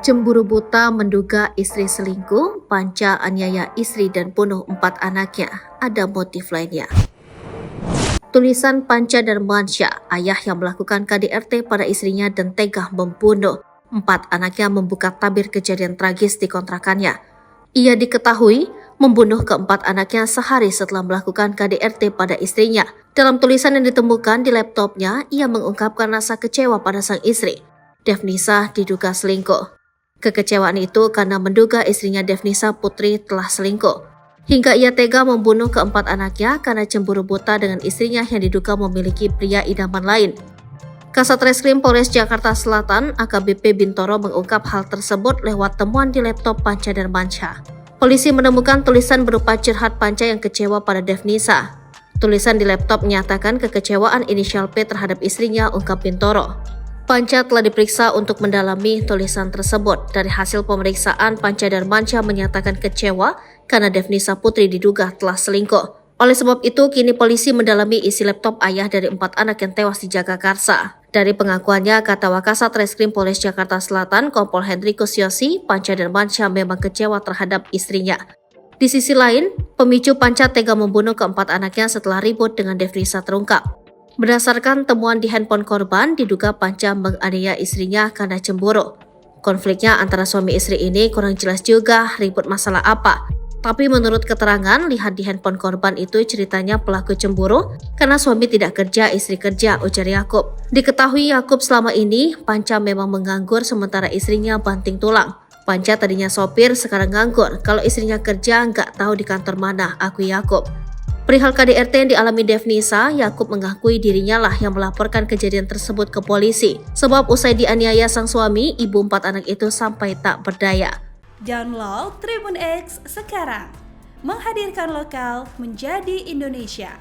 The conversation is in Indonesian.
Cemburu buta menduga istri selingkuh, Panca aniaya istri dan bunuh 4 anaknya. Ada motif lainnya. Tulisan Panca Darmansyah, ayah yang melakukan KDRT pada istrinya dan tega membunuh 4 anaknya, membuka tabir kejadian tragis di kontrakannya. Ia diketahui membunuh keempat anaknya sehari setelah melakukan KDRT pada istrinya. Dalam tulisan yang ditemukan di laptopnya, ia mengungkapkan rasa kecewa pada sang istri. Devnisa diduga selingkuh. Kekecewaan itu karena menduga istrinya Devnisa Putri telah selingkuh. Hingga ia tega membunuh keempat anaknya karena cemburu buta dengan istrinya yang diduga memiliki pria idaman lain. Kasat Reskrim Polres Jakarta Selatan AKBP Bintoro mengungkap hal tersebut lewat temuan di laptop Panca Darmansyah. Polisi menemukan tulisan berupa curhat Panca yang kecewa pada Devnisa. Tulisan di laptop menyatakan kekecewaan inisial P terhadap istrinya, ungkap Bintoro. Panca telah diperiksa untuk mendalami tulisan tersebut. Dari hasil pemeriksaan, Panca Darmansyah menyatakan kecewa karena Devnisa Putri diduga telah selingkuh. Oleh sebab itu, kini polisi mendalami isi laptop ayah dari 4 anak yang tewas di Jagakarsa. Dari pengakuannya, kata Wakasat Reskrim Polres Jakarta Selatan, Kompol Hendrikus Yosi, Panca Darmansyah memang kecewa terhadap istrinya. Di sisi lain, pemicu Panca tega membunuh keempat anaknya setelah ribut dengan Devnisa terungkap. Berdasarkan temuan di handphone korban, diduga Panca menganiaya istrinya karena cemburu. Konfliknya antara suami istri ini kurang jelas juga ribut masalah apa. Tapi menurut keterangan, lihat di handphone korban itu ceritanya pelaku cemburu karena suami tidak kerja, istri kerja, ujar Yakub. Diketahui Yakub selama ini, Panca memang menganggur sementara istrinya banting tulang. Panca tadinya sopir, sekarang nganggur. Kalau istrinya kerja, nggak tahu di kantor mana, akui Yakub. Perihal KDRT yang dialami Devnisa, Yakub mengakui dirinya lah yang melaporkan kejadian tersebut ke polisi. Sebab usai dianiaya sang suami, ibu 4 anak itu sampai tak berdaya. Download Tribun X sekarang, menghadirkan lokal menjadi Indonesia.